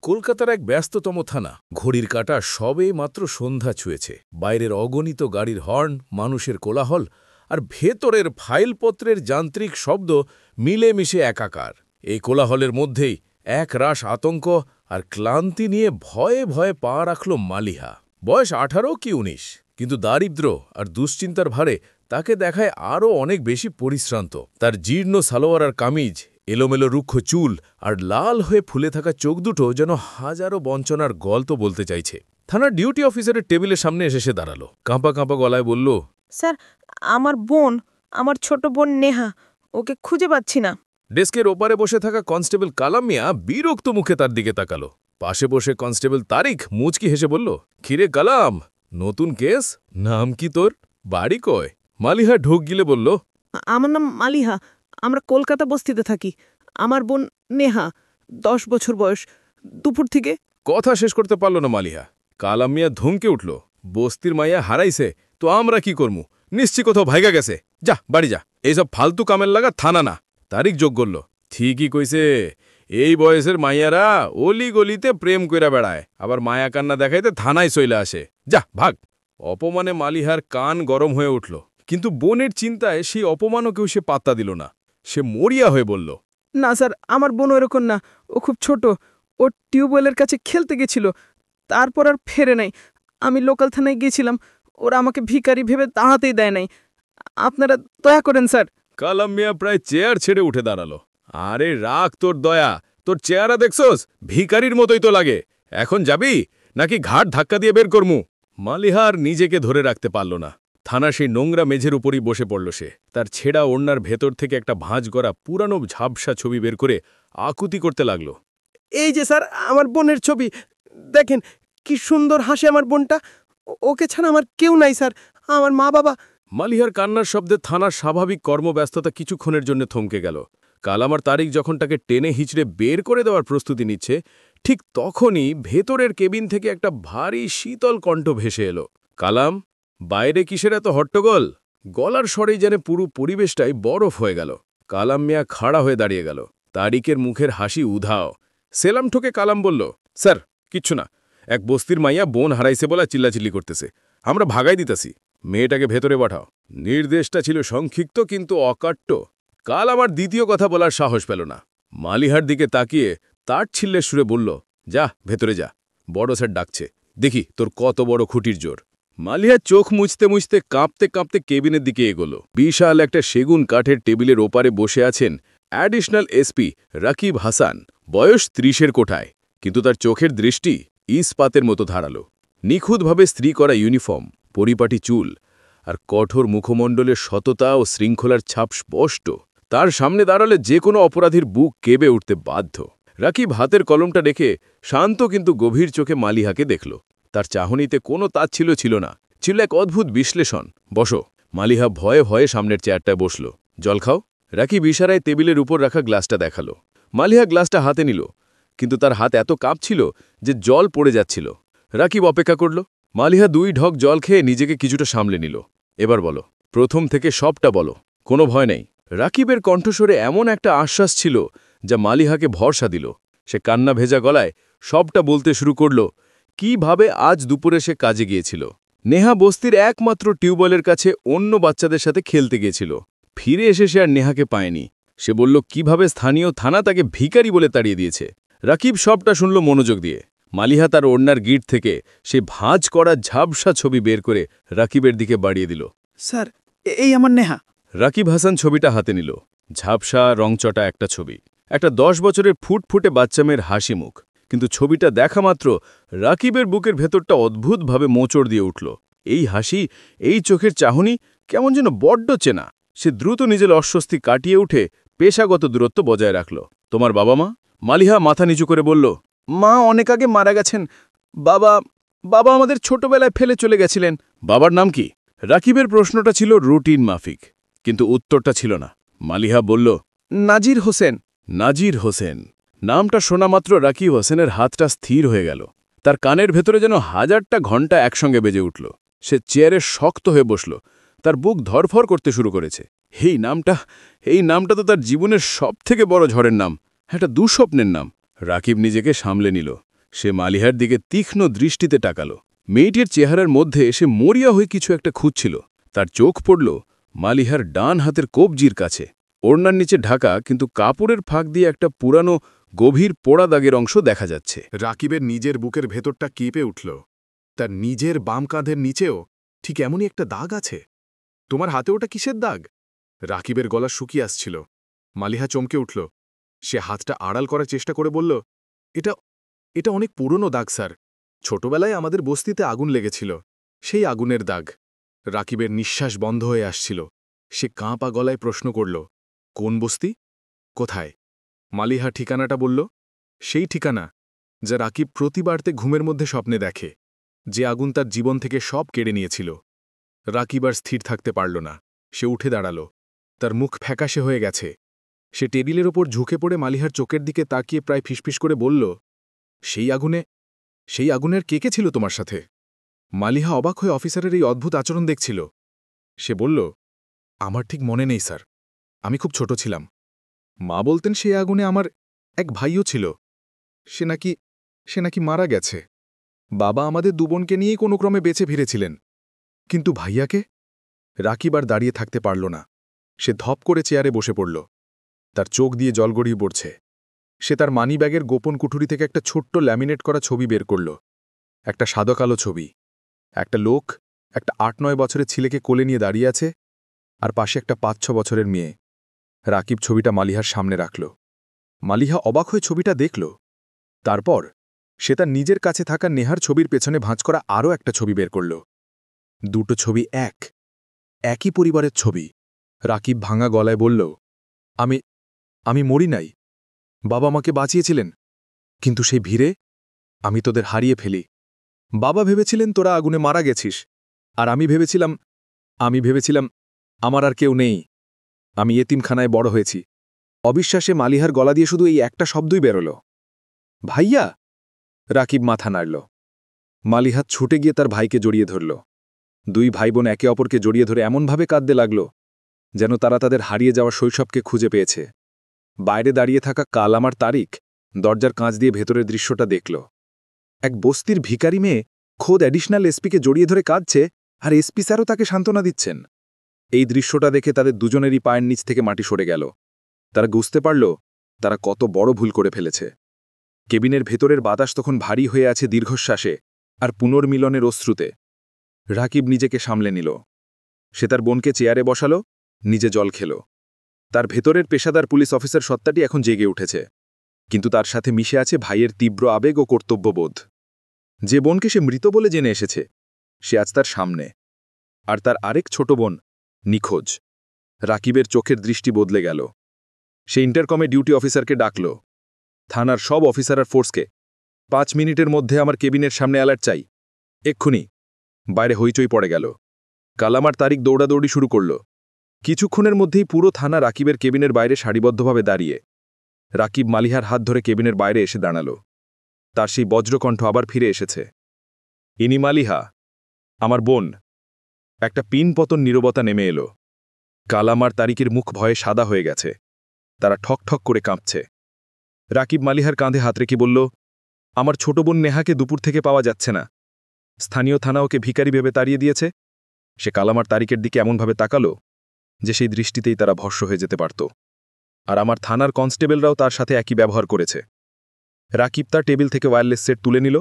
কলকাতার এক ব্যস্ততম থানা। ঘড়ির কাঁটা সবে মাত্র সন্ধ্যা ছুঁয়েছে। বাইরের অগণিত গাড়ির হর্ন, মানুষের কোলাহল আর ভেতরের ফাইলপত্রের যান্ত্রিক শব্দ মিলেমিশে একাকার। এই কোলাহলের মধ্যেই এক রাশ আতঙ্ক আর ক্লান্তি নিয়ে ভয়ে ভয়ে পা রাখল মালিহা। বয়স 18 কি 19, কিন্তু দারিদ্র্য আর দুশ্চিন্তার ভারে তাকে দেখায় আরও অনেক বেশি পরিশ্রান্ত। তার জীর্ণ সালোয়ার আর কামিজ, এলোমেলো রুক্ষ চুল আর লাল হয়ে ফুলে থাকা চোখ দুটো যেন হাজারো বঞ্চনার গল্প বলতে চাইছে। থানার ডিউটি অফিসারের টেবিলের সামনে এসে সে দাঁড়ালো। কাঁপা কাঁপা গলায় বলল, স্যার, আমার ছোট বোন নেহা, ওকে খুঁজে পাচ্ছি না। ডেস্কের ওপারে বসে থাকা কনস্টেবল কালাম মিয়া বিরক্ত মুখে তার দিকে তাকালো। পাশে বসে কনস্টেবল তারিক মুচকি হেসে বলল, কিরে কালাম, নতুন কেস? নাম কি তোর? বাড়ি কয়? মালিহা ঢোক গিলে বলল, আমার নাম মালিহা, আমরা কলকাতা বস্তিতে থাকি। আমার বোন নেহা, 10 বছর বয়স। দুপুর থেকে। কথা শেষ করতে পারল না মালিহা। কালাম মিয়া ধমকে উঠল, বস্তির মাইয়া হারাইছে তো আমরা কি করমু? নিশ্চয় কোথাও ভাইগা গেছে। যা বাড়ি যা, এইসব ফালতু কামের লাগা থানা না। তারিক যোগ করল, ঠিকই কইছে, এই বয়সের মাইয়ারা অলি গলিতে প্রেম কইরা বেড়ায়, আবার মায়া কান্না দেখাইতে থানায় চইলা আসে। যা ভাগ। অপমানে মালিহার কান গরম হয়ে উঠল, কিন্তু বোনের চিন্তায় সেই অপমানও কেউ সে পাত্তা দিল না। সে মরিয়া হয়ে বলল, না স্যার, আমার বোন এরকম না। ও খুব ছোট। ও টিউবওয়েলের কাছে খেলতে গেছিল, তারপর আর ফেরে নাই। আমি লোকাল থানায় গিয়েছিলাম, ওরা আমাকে ভিখারি ভেবে দাঁড়াতেই দেয় নাই। আপনারা দয়া করেন স্যার। কালাম মিয়া প্রায় চেয়ার ছেড়ে উঠে দাঁড়ালো। আরে রাখ তোর দয়া, তোর চেহারা দেখছোস ভিখারির মতোই তো লাগে। এখন যাবি নাকি ঘাট ধাক্কা দিয়ে বের করমু? মালিহার নিজেকে ধরে রাখতে পারল না। থানা সেই নোংরা মেঝের উপরই বসে পড়ল সে। তার ছেঁড়া ওড়নার ভেতর থেকে একটা ভাঁজ গড়া পুরানো ঝাপসা ছবি বের করে আকুতি করতে লাগল। এই যে স্যার, আমার বোনের ছবি দেখেন, কি সুন্দর হাসে আমার বোনটা। ওকে ছাড়া আমার কেউ নাই স্যার, আমার মা বাবা। মালিহার কান্নার শব্দে থানার স্বাভাবিক কর্মব্যস্ততা কিছুক্ষণের জন্য থমকে গেল। কালাম আর তারিক যখন তাকে টেনে হিচড়ে বের করে দেওয়ার প্রস্তুতি নিচ্ছে, ঠিক তখনই ভেতরের কেবিন থেকে একটা ভারী শীতল কণ্ঠ ভেসে এলো। কালাম, বাইরে কিসের এত হট্টগোল? গলার স্বরেই যেন পুরো পরিবেশটাই বরফ হয়ে গেল। কালাম মিয়া খাড়া হয়ে দাঁড়িয়ে গেল। তারিকের মুখের হাসি উধাও। সেলাম ঠোকে কালাম বলল, স্যার কিচ্ছু না, এক বস্তির মাইয়া বোন হারাইছে বলা চিল্লাচিল্লি করতেছে, আমরা ভাগাই দিতাছি। মেয়েটাকে ভেতরে পাঠাও। নির্দেশটা ছিল সংক্ষিপ্ত কিন্তু অকাট্য। কাল আমার দ্বিতীয় কথা বলার সাহস পেল না। মালিহার দিকে তাকিয়ে তার ছিল্লের সুরে বলল, যা ভেতরে যা, বড় স্যার ডাকছে, দেখি তোর কত বড় খুঁটির জোর। মালিহার চোখ মুছতে মুছতে কাঁপতে কাঁপতে কেবিনের দিকে এগোলো। বিশাল একটা সেগুন কাঠের টেবিলের ওপারে বসে আছেন অ্যাডিশনাল এসপি রাকিব হাসান। বয়স 30-এর কোঠায়, কিন্তু তার চোখের দৃষ্টি ইস্পাতের মতো ধারালো। নিখুঁতভাবে স্ত্রী করা ইউনিফর্ম, পরিপাটি চুল আর কঠোর মুখমণ্ডলের সততা ও শৃঙ্খলার ছাপ স্পষ্ট। তার সামনে দাঁড়ালে যে কোনো অপরাধীর বুক কেঁপে উঠতে বাধ্য। রাকিব হাতের কলমটা রেখে শান্ত কিন্তু গভীর চোখে মালিহাকে দেখল। তার চাহনিতে কোনো তাচ্ছিল্য ছিল না, ছিল এক অদ্ভুত বিশ্লেষণ। বসো। মালিহা ভয়ে ভয়ে সামনের চেয়ারটায় বসল। জল খাও। রাকিব ইশারায় টেবিলের উপর রাখা গ্লাসটা দেখালো। মালিহা গ্লাসটা হাতে নিল, কিন্তু তার হাত এত কাঁপছিল যে জল পড়ে যাচ্ছিল। রাকিব অপেক্ষা করল। মালিহা 2 ঢক জল খেয়ে নিজেকে কিছুটা সামলে নিল। এবার বলো, প্রথম থেকে সবটা বলো, কোনো ভয় নেই। রাকিবের কণ্ঠস্বরে এমন একটা আশ্বাস ছিল যা মালিহাকে ভরসা দিল। সে কান্না ভেজা গলায় সবটা বলতে শুরু করল, কিভাবে আজ দুপুরে সে কাজে গিয়েছিল। নেহা বস্তির একমাত্র টিউবওয়েলের কাছে অন্য বাচ্চাদের সাথে খেলতে গিয়েছিল। ফিরে এসে সে আর নেহাকে পায়নি। সে বলল কিভাবে স্থানীয় থানা তাকে ভিখারি বলে তাড়িয়ে দিয়েছে। রাকিব সবটা শুনল মনোযোগ দিয়ে। মালিহা তার ওড়নার গিট থেকে সে ভাঁজ করা ঝাপসা ছবি বের করে রাকিবের দিকে বাড়িয়ে দিল। স্যার, এই আমার নেহা। রাকিব হাসান ছবিটা হাতে নিল। ঝাপসা রংচটা একটা ছবি, একটা 10 বছরের ফুটফুটে বাচ্চা মেয়ের হাসি মুখ। কিন্তু ছবিটা দেখা মাত্র রাকিবের বুকের ভেতরটা অদ্ভুতভাবে মোচড় দিয়ে উঠল। এই হাসি, এই চোখের চাহনি কেমন যেন বড্ড চেনা। সে দ্রুত নিজের অস্বস্তি কাটিয়ে উঠে পেশাগত দূরত্ব বজায় রাখল। তোমার বাবা মা? মালিহা মাথা নিচু করে বলল, মা অনেক আগে মারা গেছেন। বাবা আমাদের ছোটবেলায় ফেলে চলে গেছিলেন। বাবার নাম কি? রাকিবের প্রশ্নটা ছিল রুটিন মাফিক, কিন্তু উত্তরটা ছিল না। মালিহা বলল, নাজির হোসেন। নাজির হোসেন। নামটা শোনামাত্র রাকিব হোসেনের হাতটা স্থির হয়ে গেল। তার কানের ভেতরে যেন 1000টা ঘণ্টা একসঙ্গে বেজে উঠল। সে চেয়ারে শক্ত হয়ে বসল। তার বুক ধরফর করতে শুরু করেছে। এই নামটা তো তার জীবনের সবথেকে বড় ঝড়ের নাম, একটা দুঃস্বপ্নের নাম। রাকিব নিজেকে সামলে নিল। সে মালিহার দিকে তীক্ষ্ণ দৃষ্টিতে তাকালো। মেয়েটির চেহারার মধ্যে সে মরিয়া হয়ে কিছু একটা খুঁজছিল। তার চোখ পড়ল মালিহার ডান হাতের কবজির কাছে। ওড়নার নিচে ঢাকা, কিন্তু কাপড়ের ফাঁক দিয়ে একটা পুরানো গভীর পোড়া দাগের অংশ দেখা যাচ্ছে। রাকিবের নিজের বুকের ভেতরটা কেঁপে উঠল। তার নিজের বাম কাঁধের নিচেও ঠিক এমনই একটা দাগ আছে। তোমার হাতে ওটা কিসের দাগ? রাকিবের গলা শুকিয়ে আসছিল। মালিহা চমকে উঠল। সে হাতটা আড়াল করার চেষ্টা করে বলল, এটা এটা অনেক পুরনো দাগ স্যার। ছোটবেলায় আমাদের বস্তিতে আগুন লেগেছিল, সেই আগুনের দাগ। রাকিবের নিঃশ্বাস বন্ধ হয়ে আসছিল। সে কাঁপা গলায় প্রশ্ন করল, কোন বস্তি? কোথায়? মালিহা ঠিকানাটা বলল। সেই ঠিকানা যা রাকিব প্রতিবারতে ঘুমের মধ্যে স্বপ্নে দেখে, যে আগুন তার জীবন থেকে সব কেড়ে নিয়েছিল। রাকিব আর স্থির থাকতে পারল না। সে উঠে দাঁড়াল। তার মুখ ফ্যাকাশে হয়ে গেছে। সে টেবিলের ওপর ঝুঁকে পড়ে মালিহার চোখের দিকে তাকিয়ে প্রায় ফিসফিস করে বলল, সেই আগুনের কে কে ছিল তোমার সাথে? মালিহা অবাক হয়ে অফিসারের এই অদ্ভুত আচরণ দেখছিল। সে বলল, আমার ঠিক মনে নেই স্যার, আমি খুব ছোট ছিলাম। মা বলতেন সেই আগুনে আমার এক ভাইও ছিল, সে নাকি মারা গেছে। বাবা আমাদের দুবোনকে নিয়েই কোনো ক্রমে বেঁচে ফিরেছিলেন। কিন্তু ভাইয়াকে? রাকিব আর দাঁড়িয়ে থাকতে পারল না। সে ধপ করে চেয়ারে বসে পড়ল। তার চোখ দিয়ে জল গড়িয়ে পড়ছে। সে তার মানিব্যাগের গোপন কুঠুরি থেকে একটা ছোট্ট ল্যামিনেট করা ছবি বের করল। একটা সাদা-কালো ছবি। একটা লোক একটা ৮-৯ বছরের ছেলেকে কোলে নিয়ে দাঁড়িয়ে আছে, আর পাশে একটা ৫-৬ বছরের মেয়ে। রাকিব ছবিটা মালিহার সামনে রাখল। মালিহা অবাক হয়ে ছবিটা দেখল। তারপর সে তার নিজের কাছে থাকা নেহার ছবির পেছনে ভাঁজ করা আরও একটা ছবি বের করল। দুটো ছবি একই পরিবারের ছবি। রাকিব ভাঙা গলায় বলল, আমি মরি নাই। বাবা আমাকে বাঁচিয়েছিলেন, কিন্তু সেই ভিড়ে আমি তোদের হারিয়ে ফেলি। বাবা ভেবেছিলেন তোরা আগুনে মারা গেছিস, আর আমি ভেবেছিলাম আমার আর কেউ নেই। আমি এতিমখানায় বড় হয়েছি। অবিশ্বাসে মালিহার গলা দিয়ে শুধু এই একটা শব্দই বেরোল, ভাইয়া। রাকিব মাথা নাড়ল। মালিহা ছুটে গিয়ে তার ভাইকে জড়িয়ে ধরল। দুই ভাইবোন একে অপরকে জড়িয়ে ধরে এমনভাবে কাঁদতে লাগল যেন তারা তাদের হারিয়ে যাওয়া শৈশবকে খুঁজে পেয়েছে। বাইরে দাঁড়িয়ে থাকা কালাম আর তারিক দরজার কাঁচ দিয়ে ভেতরের দৃশ্যটা দেখল। এক বস্তির ভিখারি মেয়ে খোদ অ্যাডিশনাল এসপিকে জড়িয়ে ধরে কাঁদছে, আর এসপি স্যারও তাকে সান্ত্বনা দিচ্ছেন। এই দৃশ্যটা দেখে তাদের দুজনেরই পায়ের নিচ থেকে মাটি সরে গেল। তারা বুঝতে পারল তারা কত বড় ভুল করে ফেলেছে। কেবিনের ভেতরের বাতাস তখন ভারী হয়ে আছে দীর্ঘশ্বাসে আর পুনর্মিলনের অশ্রুতে। রাকিব নিজেকে সামলে নিল। সে তার বোনকে চেয়ারে বসালো, নিজে জল খেল। তার ভেতরের পেশাদার পুলিশ অফিসার সত্তাটি এখন জেগে উঠেছে, কিন্তু তার সাথে মিশে আছে ভাইয়ের তীব্র আবেগ ও কর্তব্যবোধ। যে বোনকে সে মৃত বলে জেনে এসেছে, সে আজ তার সামনে, আর তার আরেক ছোট বোন নিখোঁজ। রাকিবের চোখের দৃষ্টি বদলে গেল। সে ইন্টারকমে ডিউটি অফিসারকে ডাকল, থানার সব অফিসার আর ফোর্সকে 5 মিনিটের মধ্যে আমার কেবিনের সামনে অ্যালার্ট চাই, এক্ষুনি। বাইরে হইচই পড়ে গেল। কালাম আর তারিক দৌড়াদৌড়ি শুরু করল। কিছুক্ষণের মধ্যেই পুরো থানা রাকিবের কেবিনের বাইরে সারিবদ্ধভাবে দাঁড়িয়ে। রাকিব মালিহার হাত ধরে কেবিনের বাইরে এসে দাঁড়াল। তার সেই বজ্রকণ্ঠ আবার ফিরে এসেছে, ইনি মালিহা, আমার বোন। একটা পিনপতন নীরবতা নেমে এলো। কালাম আর তারিকের মুখ ভয়ে সাদা হয়ে গেছে। তারা ঠক ঠক করে কাঁপছে। রাকিব মালিহার কাঁধে হাত রেখে বলল, আমার ছোট বোন নেহাকে দুপুর থেকে পাওয়া যাচ্ছে না। স্থানীয় থানা ওকে ভিখারি ভেবে তাড়িয়ে দিয়েছে। সে কালাম আর তারিকের দিকে এমনভাবে তাকালো যে সেই দৃষ্টিতেই তারা ভস্ম হয়ে যেতে পারত। আর আমার থানার কনস্টেবলরাও তার সাথে একই ব্যবহার করেছে। রাকিব তার টেবিল থেকে ওয়্যারলেস সেট তুলে নিল।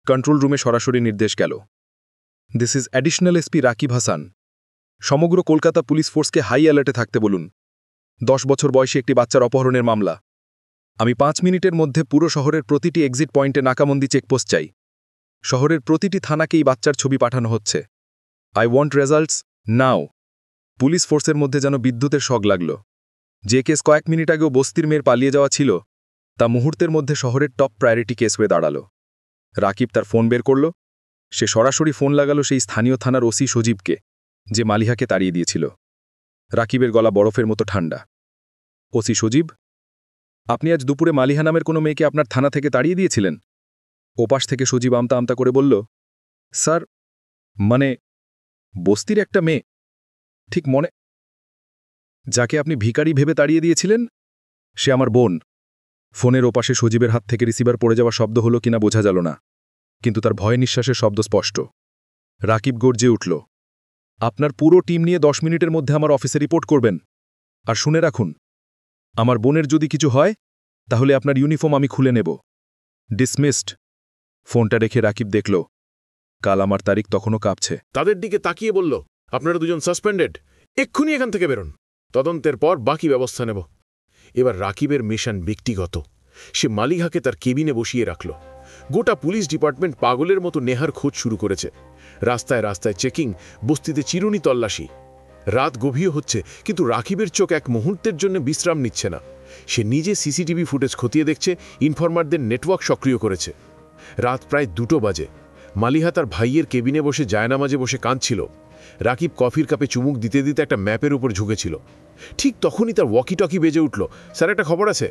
কন্ট্রোল রুমে সরাসরি নির্দেশ গেল, this is additional SP Rakib Hasan. সমগ্র কলকাতা পুলিশ ফোর্সকে হাই অ্যালার্টে থাকতে বলুন। 10 বছর বয়সী একটি বাচ্চার অপহরণের মামলা। আমি 5 মিনিটের মধ্যে পুরো শহরের প্রতিটি এক্সিট পয়েন্টে নাকাবন্দি চেকপোস্ট চাই। শহরের প্রতিটি থানাকেই বাচ্চার ছবি পাঠানো হচ্ছে। I want results now. Police ফোর্সের মধ্যে যেন বিদ্যুতের শক লাগল। যে কেস কয়েক মিনিট আগেও বস্তির মেয়ের পালিয়ে যাওয়া ছিল, তা মুহূর্তের মধ্যে শহরের টপ প্রায়োরিটি কেস হয়ে দাঁড়াল। রাকিব তার ফোন বের করল। সে সরাসরি ফোন লাগালো সেই স্থানীয় থানার ওসি সজীবকে, যে মালিহাকে তাড়িয়ে দিয়েছিল। রাকিবের গলা বরফের মতো ঠান্ডা। ওসি সজীব, আপনি আজ দুপুরে মালিহা নামের কোনো মেয়েকে আপনার থানা থেকে তাড়িয়ে দিয়েছিলেন? ওপাশ থেকে সজীব আমতা আমতা করে বলল, স্যার, মানে বস্তির একটা মেয়ে, ঠিক মনে, যাকে আপনি ভিখারি ভেবে তাড়িয়ে দিয়েছিলেন, সে আমার বোন। ফোনের ওপাশে সজীবের হাত থেকে রিসিভার পড়ে যাওয়া শব্দ হলো কিনা বোঝা গেল না, কিন্তু তার ভয় নিঃশ্বাসের শব্দ স্পষ্ট। রাকিব গর্জে উঠল, আপনার পুরো টিম নিয়ে 10 মিনিটের মধ্যে আমার অফিসে রিপোর্ট করবেন। আর শুনে রাখুন, আমার বোনের যদি কিছু হয় তাহলে আপনার ইউনিফর্ম আমি খুলে নেব। ডিসমিসড। ফোনটা রেখে রাকিব দেখল কাল আমার তারিখ তখনও কাঁপছে। তাদের দিকে তাকিয়ে বলল, আপনারা দুজন সাসপেন্ডেড, এক্ষুনি এখান থেকে বেরোন, তদন্তের পর বাকি ব্যবস্থা নেব। এবার রাকিবের মিশন ব্যক্তিগত। সে মালিহাকে তার কেবিনে বসিয়ে রাখল। গোটা পুলিশ ডিপার্টমেন্ট পাগলের মতো নেহার খোঁজ শুরু করেছে। রাস্তায় রাস্তায় চেকিং, বস্তিতে চিরুনি তল্লাশি। রাত গভীর হচ্ছে, কিন্তু রাকিবের চোখ এক মুহূর্তের জন্য বিশ্রাম নিচ্ছে না। সে নিজে সিসিটিভি ফুটেজ খতিয়ে দেখছে, ইনফরমারদের নেটওয়ার্ক সক্রিয় করেছে। রাত প্রায় 2টো বাজে। মালিহা তার ভাইয়ের কেবিনে বসে জায়নামাজে বসে কাঁদছিল। রাকিব কফির কাপে চুমুক দিতে দিতে একটা ম্যাপের উপর ঝুঁকেছিল। ঠিক তখনই তার ওয়াকি টকি বেজে উঠল। স্যার, একটা খবর আছে।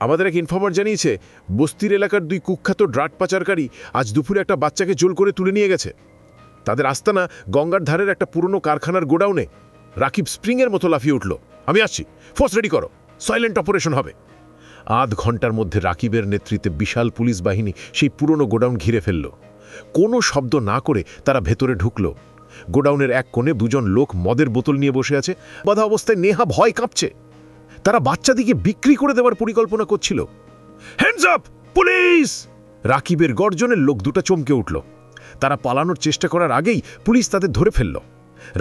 আমাদের এক ইনফর্মার জানিয়েছে বস্তির এলাকার 2 কুখ্যাত ড্রাগ পাচারকারী আজ দুপুরে একটা বাচ্চাকে জোর করে তুলে নিয়ে গেছে। তাদের আস্তানা গঙ্গার ধারের একটা পুরনো কারখানার গোডাউনে। রাকিব স্প্রিংয়ের মতো লাফিয়ে উঠল, আমি আসছি, ফোর্স রেডি করো, সাইলেন্ট অপারেশন হবে। আধ ঘন্টার মধ্যে রাকিবের নেতৃত্বে বিশাল পুলিশ বাহিনী সেই পুরনো গোডাউন ঘিরে ফেলল। কোনো শব্দ না করে তারা ভেতরে ঢুকল। গোডাউনের এক কোণে 2জন লোক মদের বোতল নিয়ে বসে আছে। বাধা অবস্থায় নেহা ভয় কাঁপছে। তারা বাচ্চাদিকে বিক্রি করে দেওয়ার পরিকল্পনা করছিল। Hands up, police! রাকিবের গর্জনের লোক দুটো চমকে উঠল। তারা পালানোর চেষ্টা করার আগেই পুলিশ তাদের ধরে ফেলল।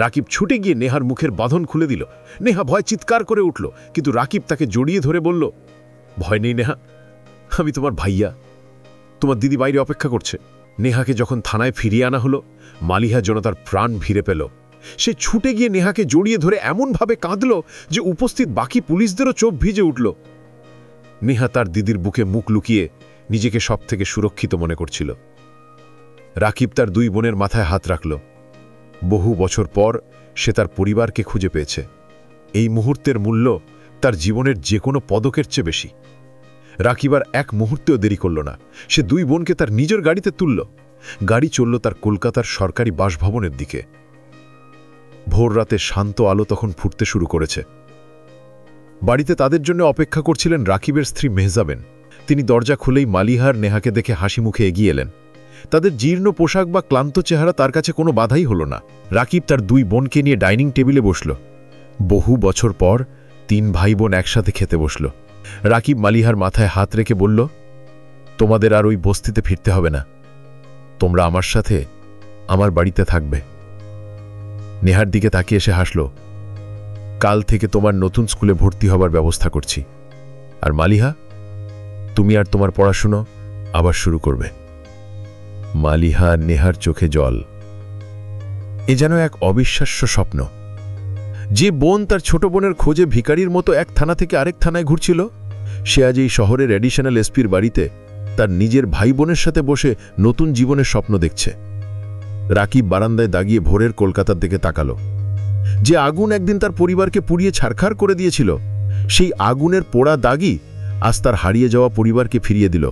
রাকিব ছুটে গিয়ে নেহার মুখের বাঁধন খুলে দিল। নেহা ভয় চিৎকার করে উঠল, কিন্তু রাকিব তাকে জড়িয়ে ধরে বলল, ভয় নেই নেহা, আমি তোমার ভাইয়া, তোমার দিদি বাইরে অপেক্ষা করছে। নেহাকে যখন থানায় ফিরিয়ে আনা হলো, মালিহা যেন তার প্রাণ ফিরে পেল। সে ছুটে গিয়ে নেহাকে জড়িয়ে ধরে এমনভাবে কাঁদল যে উপস্থিত বাকি পুলিশদেরও চোখ ভিজে উঠল। নেহা তার দিদির বুকে মুখ লুকিয়ে নিজেকে সবথেকে সুরক্ষিত মনে করছিল। রাকিব তার 2 বোনের মাথায় হাত রাখল। বহু বছর পর সে তার পরিবারকে খুঁজে পেয়েছে। এই মুহূর্তের মূল্য তার জীবনের যে কোনো পদকের চেয়ে বেশি। রাকিব আর এক মুহূর্তেও দেরি করল না। সে 2 বোনকে তার নিজের গাড়িতে তুলল। গাড়ি চলল তার কলকাতার সরকারি বাসভবনের দিকে। ভোর রাতে শান্ত আলো তখন ফুটতে শুরু করেছে। বাড়িতে তাদের জন্য অপেক্ষা করছিলেন রাকিবের স্ত্রী মেহজাবেন। তিনি দরজা খুলেই মালিহার নেহাকে দেখে হাসি মুখে এগিয়ে এলেন। তাদের জীর্ণ পোশাক বা ক্লান্ত চেহারা তার কাছে কোনো বাধাই হল না। রাকিব তার 2 বোনকে নিয়ে ডাইনিং টেবিলে বসল। বহু বছর পর 3 ভাই বোন একসাথে খেতে বসল। রাকিব মালিহার মাথায় হাত রেখে বলল, তোমাদের আর ওই বস্তিতে ফিরতে হবে না, তোমরা আমার সাথে আমার বাড়িতে থাকবে। নেহার দিকে তাকিয়ে এসে হাসল, কাল থেকে তোমার নতুন স্কুলে ভর্তি হবার ব্যবস্থা করছি। আর মালিহা, তুমি আর তোমার পড়াশুনো আবার শুরু করবে। মালিহা নেহার চোখে জল। এ যেন এক অবিশ্বাস্য স্বপ্ন। যে বোন তার ছোট বোনের খোঁজে ভিখারির মতো এক থানা থেকে আরেক থানায় ঘুরছিল, সে আজ এই শহরের অ্যাডিশনাল এসপির বাড়িতে তার নিজের ভাই বোনের সাথে বসে নতুন জীবনের স্বপ্ন দেখছে। রাকিব বারান্দায় দাগিয়ে ভোরের কলকাতার দিকে তাকালো। যে আগুন একদিন তার পরিবারকে পুড়িয়ে ছারখার করে দিয়েছিল, সেই আগুনের পোড়া দাগই আজ তার হারিয়ে যাওয়া পরিবারকে ফিরিয়ে দিল।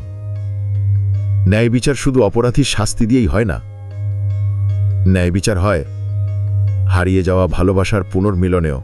ন্যায় বিচার শুধু অপরাধীর শাস্তি দিয়েই হয় না, ন্যায় বিচার হয় হারিয়ে যাওয়া ভালোবাসার পুনর্মিলনেও।